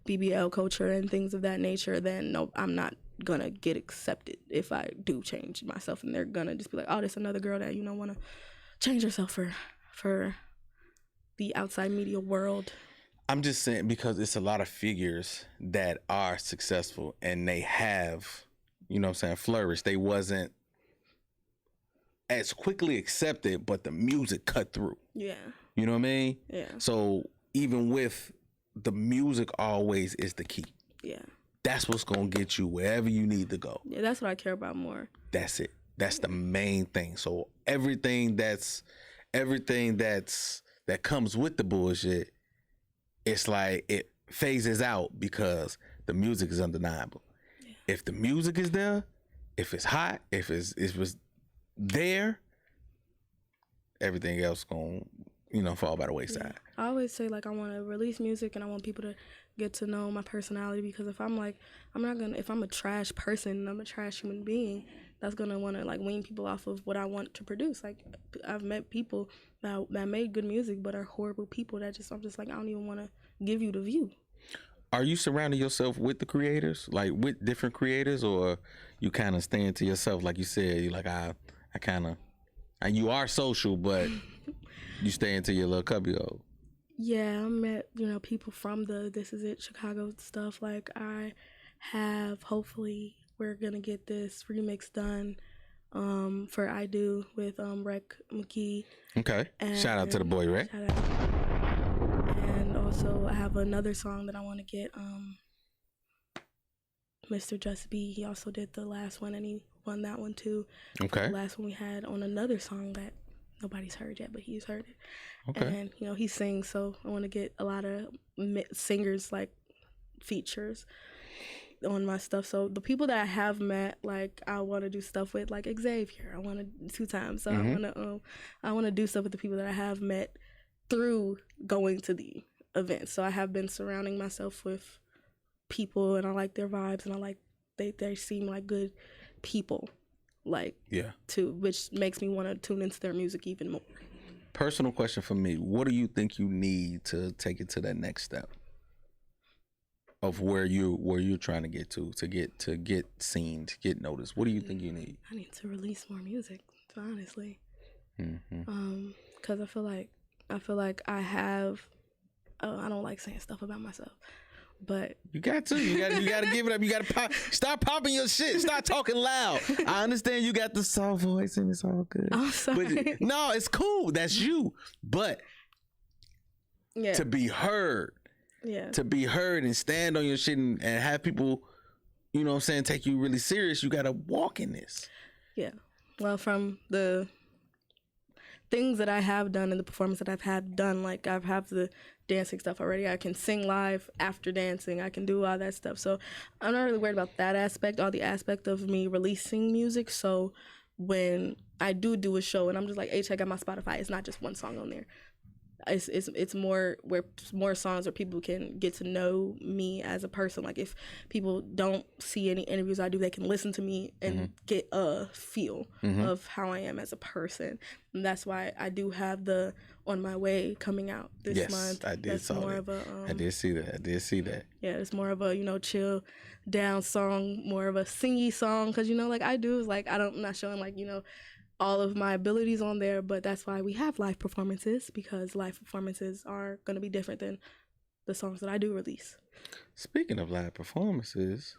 BBL culture and things of that nature, then no, I'm not gonna get accepted if I do change myself, and they're gonna just be like, oh, there's another girl that want to change herself for the outside media world. I'm just saying, because it's a lot of figures that are successful and they have, flourished. They wasn't as quickly accepted, but the music cut through. Yeah. You know what I mean? Yeah. So even with the music, always is the key. Yeah. That's what's gonna get you wherever you need to go. Yeah, that's what I care about more. That's it. That's the main thing. So everything that comes with the bullshit, it's like it phases out because the music is undeniable. Yeah. If the music is there, if it's hot, if it was there, everything else gonna fall by the wayside. Yeah. I always say like I want to release music and I want people to get to know my personality, because if I'm like if I'm a trash person and I'm a trash human being, that's gonna want to like wean people off of what I want to produce. Like I've met people that made good music but are horrible people that I'm just like, I don't even want to give you the view. Are you surrounding yourself with the creators, like with different creators, or you kind of staying to yourself? Like you said, you like I kind of, you are social, but you stay into your little cubbyhole. Yeah, I met people from the This Is It Chicago stuff. Like I have, hopefully we're gonna get this remix done for I Do with Rec McKee. Okay. And shout out to the boy, Rec. Shout out. And also I have another song that I want to get Mr. Just B. He also did the last one and he won that one too. Okay. The last one we had on another song that nobody's heard yet, but he's heard it. Okay. And he sings, so I want to get a lot of singers like features on my stuff. So the people that I have met, like I want to do stuff with, like Xavier. I want to 2 times. So I want to do stuff with the people that I have met through going to the events. So I have been surrounding myself with people, and I like their vibes, and I like they seem like good people. Like too, which makes me want to tune into their music even more. Personal question for me: what do you think you need to take it to that next step of where you're trying to get seen, to get noticed? What do you think you need? I need to release more music, honestly. Mm-hmm. Because I feel like I have. Oh, I don't like saying stuff about myself. But you got to give it up. You got to start popping your shit. Start talking loud. I understand you got the soft voice and it's all good. I'm sorry. But, no, it's cool. That's you. But to be heard, and stand on your shit and have people, take you really serious, you got to walk in this. Yeah. Well, from the things that I have done and the performance that I've had done, like I've had the dancing stuff already. I can sing live after dancing. I can do all that stuff. So I'm not really worried about that aspect, all the aspect of me releasing music. So when I do a show and I'm just like, hey, check out my Spotify, it's not just one song on there. It's more where more songs where people can get to know me as a person. Like if people don't see any interviews I do, they can listen to me and get a feel of how I am as a person. And that's why I do have the On My Way coming out this month. I did see that. I did see that. Yeah, it's more of a chill down song, more of a singy song, because like I do is like I'm not showing like all of my abilities on there, but that's why we have live performances, because live performances are going to be different than the songs that I do release. Speaking of live performances,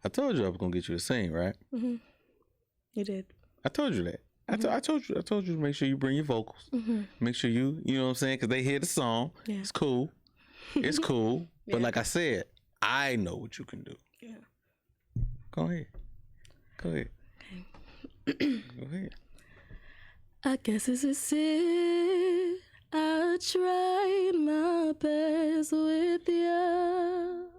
I told you I was going to get you to sing, right? Mm-hmm. You did. I told you that. I told you to make sure you bring your vocals. Make sure you know what I'm saying, because they hear the song. Yeah. It's cool. It's cool. But like I said, I know what you can do. Yeah. Go ahead. Okay. Go ahead. I guess this is it. I tried my best with you.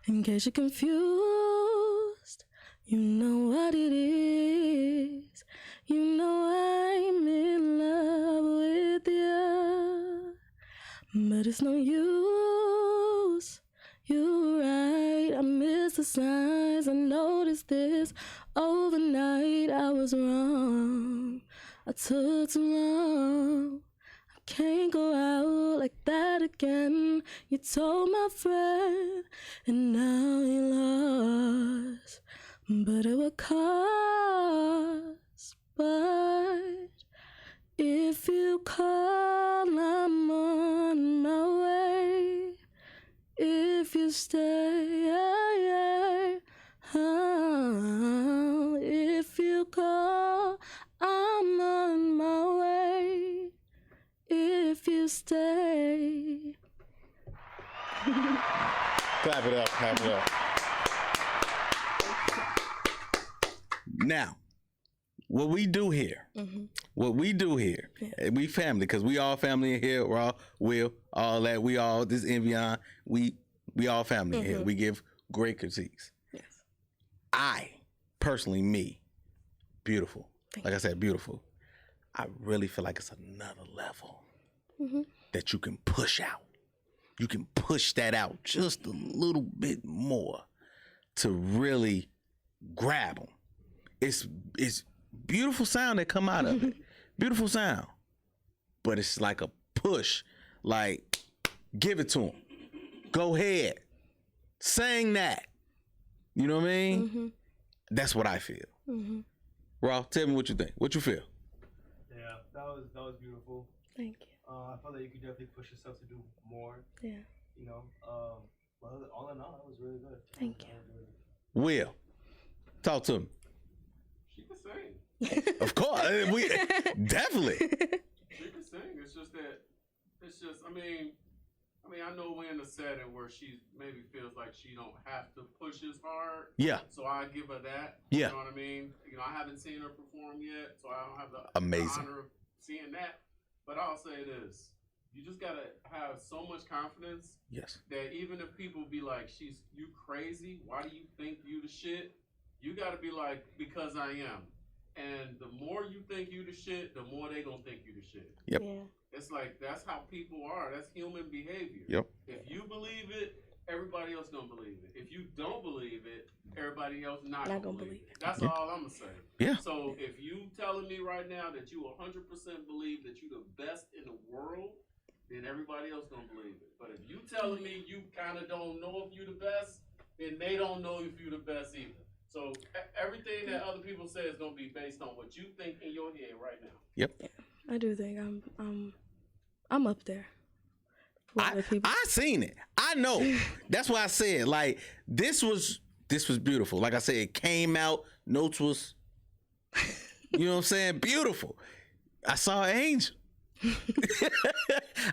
In case you're confused, you know what it is. You know I'm in love with you. But it's no use. You're right, I missed the signs. I noticed this overnight. I was wrong. I took too long. I can't go out like that again. You told my friend, and now you lost. But it would cost. But if you call, I'm on my way. If you stay, if you call, I'm on my way. If you stay. Clap it up. Now, what we do here, we family, because we all family in here. We're all Will, all that. We all, this Envion, we all family here. We give great critiques. Yes. I, personally, me, beautiful. Like I said, beautiful. I really feel like it's another level that you can push out. You can push that out just a little bit more to really grab them. It's beautiful sound that come out of it. Beautiful sound. But it's like a push. Like, give it to them. Go ahead. Sing that. You know what I mean? That's what I feel. Raw, tell me what you think. What you feel? Yeah, that was beautiful. Thank you. I felt like you could definitely push yourself to do more. Yeah. But all in all, that was really good. Thank you. Will, talk to me. She can sing. Of course, we definitely. She can sing. I know we're in a setting where she maybe feels like she don't have to push as hard. Yeah. So I give her that. Yeah. You know what I mean? I haven't seen her perform yet, so I don't have the honor of seeing that. But I'll say this. You just got to have so much confidence. Yes. That even if people be like, you crazy, why do you think you the shit? You got to be like, because I am. And the more you think you the shit, the more they gonna think you the shit. Yep. Yeah. It's like, that's how people are. That's human behavior. Yep. If you believe it, everybody else gonna believe it. If you don't believe it, everybody else not gonna believe it. That's all I'm gonna say. Yeah. So if you telling me right now that you 100% believe that you the best in the world, then everybody else gonna believe it. But if you telling me you kind of don't know if you the best, then they don't know if you the best either. So everything that other people say is gonna be based on what you think in your head right now. Yep. Yeah, I do think I'm up there. I seen it. I know. That's why I said, like, this was beautiful. Like I said, it came out. Notes was, you know what I'm saying, beautiful. I saw an angel.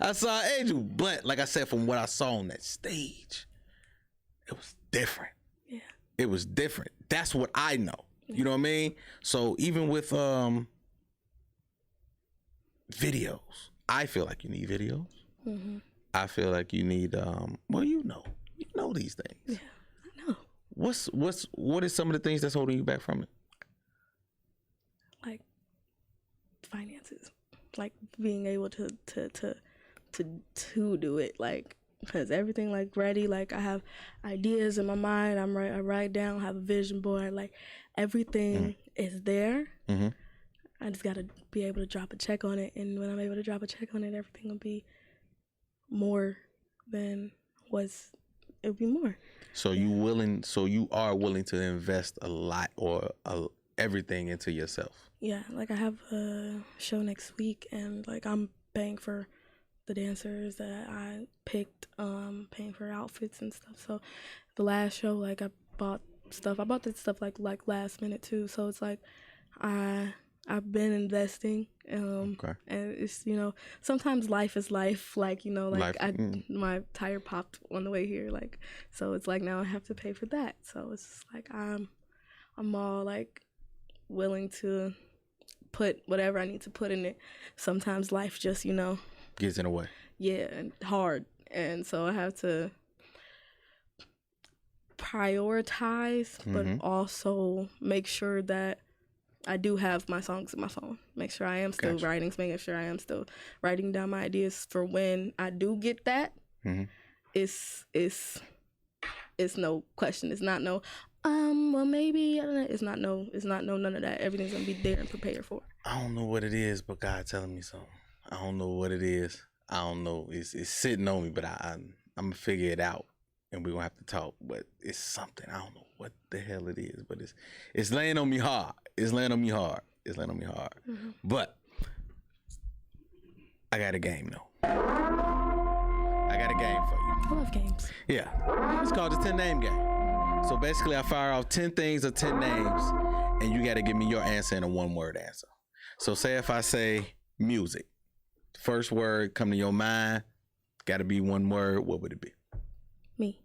I saw an angel, but like I said, from what I saw on that stage, it was different. Yeah. It was different. That's what I know. You know what I mean? So even with videos, I feel like you need videos. I feel like you need well, you know these things. Yeah, I know. What is some of the things that's holding you back from it? Like finances, like being able to do it, like because everything like ready, like I have ideas in my mind. I write down, have a vision board, like everything is there. Mm-hmm. I just gotta be able to drop a check on it, and when I'm able to drop a check on it, everything will be more than it'll be more. So you are willing to invest a lot or everything into yourself. Yeah, like I have a show next week, and like I'm paying for the dancers that I picked, paying for outfits and stuff. So the last show, like I bought stuff. I bought this stuff like last minute too. So it's like I've been investing, Okay. and it's, you know, sometimes life is life. Like, you know, like my tire popped on the way here, like, so it's like now I have to pay for that. So it's just like I'm all like willing to put whatever I need to put in it. Sometimes life just, you know, Gets in the way. yeah, and hard, and so I have to prioritize, but also make sure that I do have my songs in my phone. Make sure I am still writing, making sure I am still writing down my ideas for when I do get that. It's no question. It's not no, well maybe, I don't know. It's not no none of that. Everything's gonna be there and prepared for. I don't know what it is, but God telling me something. I don't know what it is. I don't know. It's sitting on me, but I'm gonna figure it out, and we're gonna have to talk. But it's something. I don't know what the hell it is, but it's laying on me hard. It's laying on me hard. But I got a game though. I got a game for you. I love games. Yeah, it's called the 10 name game. So basically, I fire off 10 things or 10 names, and you got to give me your answer in a 1-word answer. So say if I say music, first word come to your mind, got to be 1 word. What would it be? Me.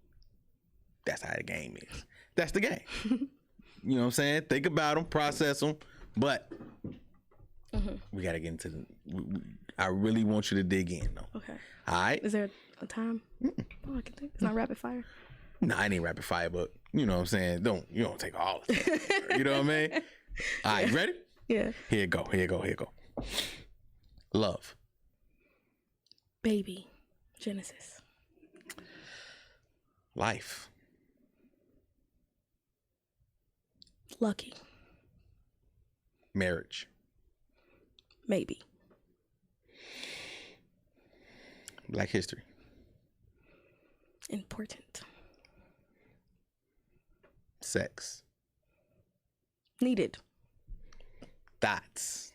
That's how the game is. That's the game. You know what I'm saying? Think about them, process them, but we got to get into I really want you to dig in though. Okay. All right? Is there a time? Oh, I can think. It's not rapid fire. No, I ain't rapid fire, but you know what I'm saying? You don't take all the time. You know what I mean? All right, you ready? Yeah. Here you go. Love. Baby. Genesis. Life. Lucky. Marriage. Maybe. Black history. Important. Sex. Needed. Thoughts.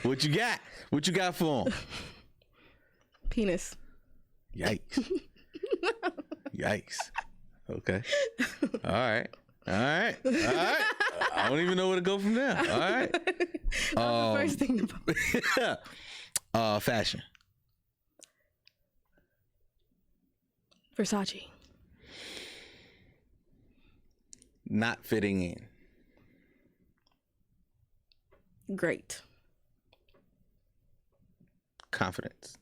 What you got? What you got for him? Penis. Yikes. Yikes. Okay. All right. I don't even know where to go from there. All right. The first thing about fashion. Versace. Not fitting in. Great. Confidence.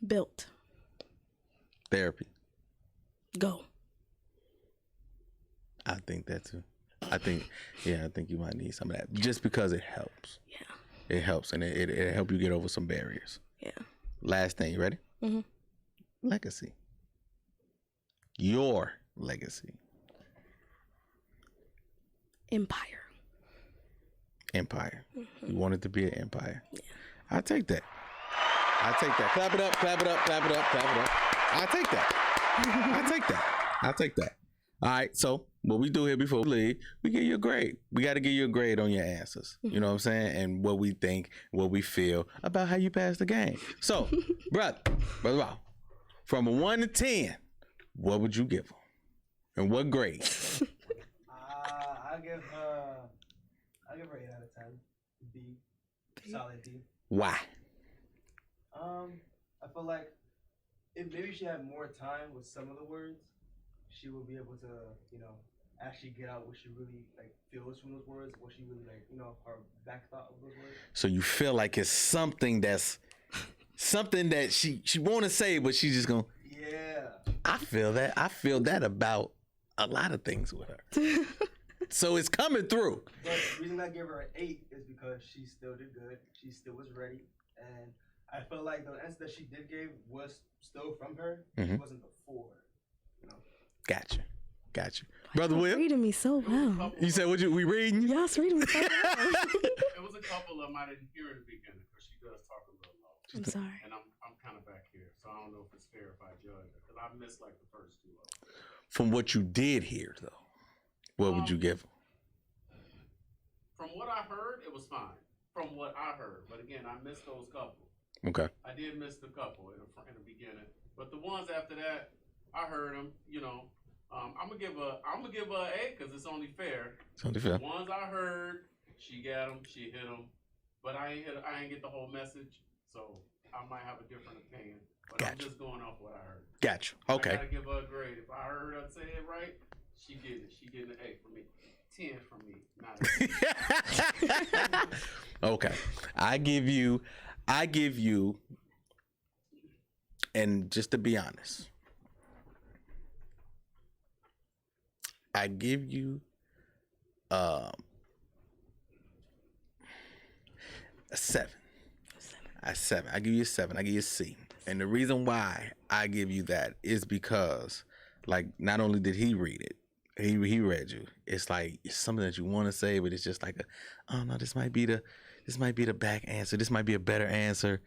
Built. Therapy. Go. I think that too. I think you might need some of that just because it helps. Yeah. It helps, and it help you get over some barriers. Yeah. Last thing, you ready? Legacy. Your legacy. Empire. You want it to be an empire. Yeah. I take that. Clap it up. I take that. All right, so what we do here before we leave, we give you a grade. We got to give you a grade on your answers. You know what I'm saying? And what we think, what we feel about how you pass the game. So, brother, from a 1 to 10, what would you give them? And what grade? I'll give her 8 out of 10. B. Solid B. Why? I feel like if maybe she had more time with some of the words, she will be able to, you know, actually get out what she really like feels from those words, what she really like, you know, her back thought of those words. So you feel like it's something that she want to say, but she's just gonna. Yeah. I feel that about a lot of things with her. So it's coming through. But the reason I gave her an 8 is because she still did good. She still was ready, and I felt like the answer that she did give was still from her. Mm-hmm. It wasn't the 4. You know. Gotcha. Brother Y'all Will, reading me so well. you said we reading? Y'all's reading me so well. There was a couple of them I didn't hear in the beginning because she does talk a little low. I'm sorry. And I'm kind of back here, so I don't know if it's fair if I judge her because I missed like the first 2 of them. From what you did hear, though, what would you give? From what I heard, it was fine. From what I heard, but again, I missed those couple. Okay. I did miss the couple in the beginning, but the ones after that, I heard them. You know, I'm gonna give her an 8 because it's only fair. It's only fair. The ones I heard, she got them, she hit them, but I ain't get the whole message, so I might have a different opinion. But Gotcha. I'm just going off what I heard. Gotcha. Okay. I gotta give her a grade. If I heard her say it right, she get it. She getting an 8 from me. 10 from me. Not 8. Okay. I give you, and just to be honest, I give you a 7. A 7. I give you a 7. I give you a C. And the reason why I give you that is because, like, not only did he read it, he read you. It's like it's something that you want to say, but it's just like oh no, this might be the back answer. This might be a better answer.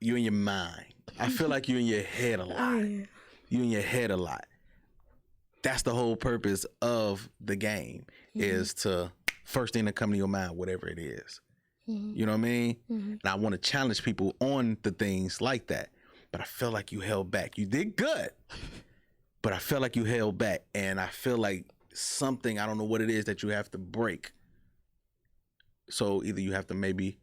You in your mind. I feel like you're in your head a lot. You in your head a lot. That's the whole purpose of the game, is to first thing that come to your mind, whatever it is. You know what I mean? And I want to challenge people on the things like that. But I feel like you held back. You did good, but I feel like you held back. And I feel like something, I don't know what it is, that you have to break. So either you have to maybe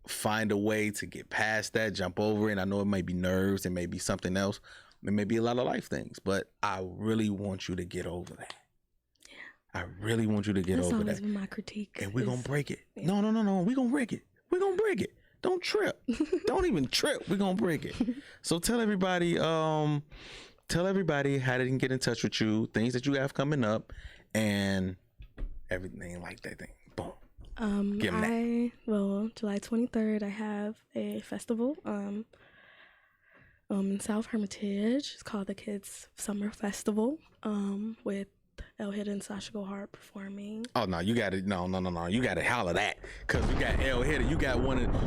find a way to get past that, jump over it. And I know it might be nerves, it may be something else. It may be a lot of life things, but I really want you to get over that. I really want you to get That's over always that. been my critique. And we're going to break it. Yeah. No. We're going to break it. We're going to break it. Don't trip. Don't even trip. We're going to break it. So tell everybody how they can get in touch with you, things that you have coming up, and everything like that thing. Boom. Give 'em that. July 23rd, I have a festival in South Hermitage. It's called the Kids Summer Festival with El Hida and Sasha Go Hard performing. Oh no, you got to you got to holler that, cause you got El Hida.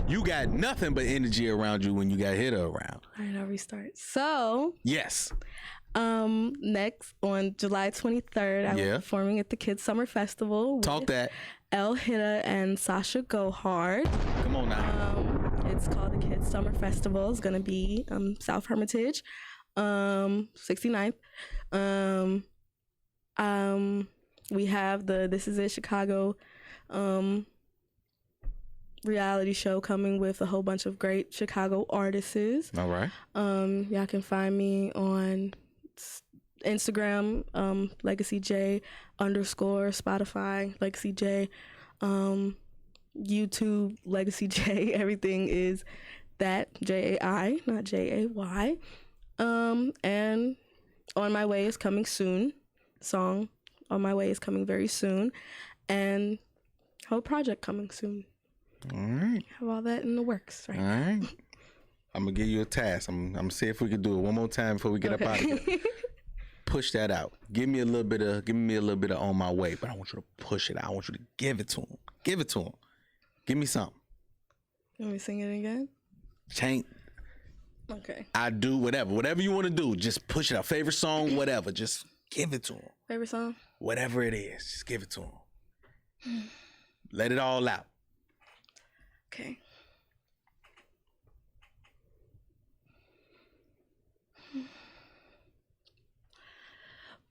You got nothing but energy around you when you got Hida around. All right, I'll restart. So yes, next on July 23rd, I'm performing at the Kids Summer Festival. Talk that. El Hida and Sasha Go Hard. Come on now. It's called the Kids Summer Festival. It's gonna be South Hermitage, 69th. We have the This Is It Chicago reality show coming with a whole bunch of great Chicago artists. All right. Y'all can find me on Instagram, Legacy J _ Spotify, Legacy J, YouTube, Legacy J. Everything is that, JAI, not JAY. And On My Way is coming soon. Song On My Way is coming very soon. And whole project coming soon. All right. Have all that in the works right now. All right. I'm gonna give you a task. I'm gonna see if we can do it one more time before we get up out of here. Push that out. Give me a little bit of On My Way, but I want you to push it out. I want you to give it to him. Give it to him. Give me something. You want me to sing it again? Change. Okay. I do whatever you want to do. Just push it out. Favorite song, whatever. Just give it to him. Favorite song? Whatever it is, just give it to him. Let it all out. Okay.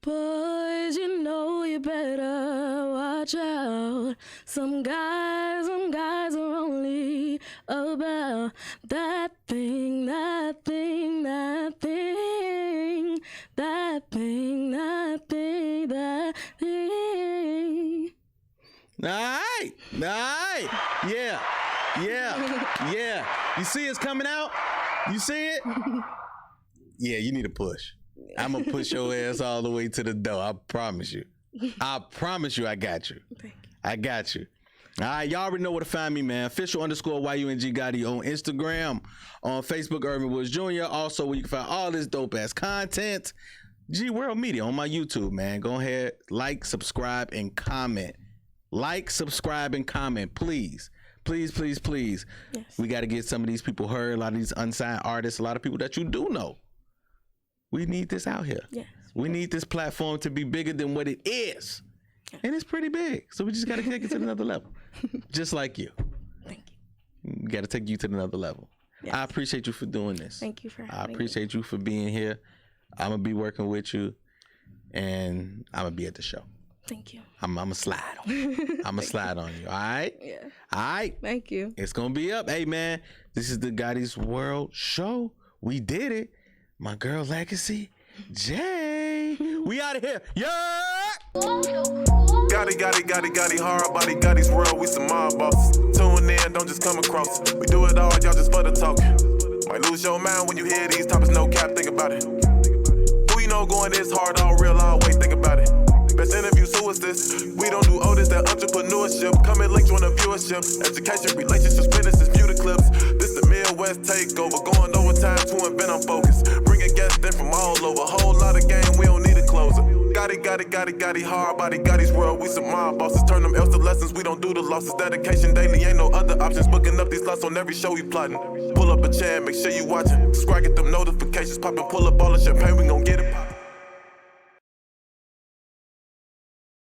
Boys, you know you better watch out. Some guys are only about that thing Alright. Yeah. You see it's coming out? You see it? Yeah, you need a push. I'm going to push your ass all the way to the door. I promise you. I promise you I got you. Thank you. I got you. All right, y'all already know where to find me, man. Official_YUNG Gotti on Instagram, on Facebook, Urban Woods Jr. Also, where you can find all this dope ass content, G World Media on my YouTube, man. Go ahead, like, subscribe, and comment. Like, subscribe, and comment, please. Please. Yes. We got to get some of these people heard, a lot of these unsigned artists, a lot of people that you do know. We need this out here. Yes. We need this platform to be bigger than what it is. And it's pretty big. So we just got to take it to another level. Just like you. Thank you. We got to take you to another level. Yes. I appreciate you for doing this. Thank you for having me. I appreciate you for being here. I'm going to be working with you. And I'm going to be at the show. Thank you. I'm going to slide on you. I'm going to slide on you. All right? Yeah. All right. Thank you. It's going to be up. Hey, man. This is the Gotti's World Show. We did it. My girl Legacy. Jay. We out of here. Yeah. Gotti, hard body, Gotti's world, we some mob bosses. Tune in, don't just come across. We do it all, y'all just for the talk. Might lose your mind when you hear these topics, no cap, think about it. Who you know going this hard, all real, always think about it. Best interviews, who is this? We don't do this, that entrepreneurship. Come and link, join the viewership. Education, relationships, businesses, view the clips. This the Midwest takeover, going overtime to invent on focus. Bringing guests in from all over, whole lot of game, we don't need a closer. Gotti, hard body, Gotti's world, we some mob bosses. Turn them L's to lessons, we don't do the losses. Dedication daily, ain't no other options. Booking up these slots on every show we plotting. Pull up a chair, make sure you watching. Subscribe, get them notifications popping. Pull up all the champagne, we gon' get it poppin'.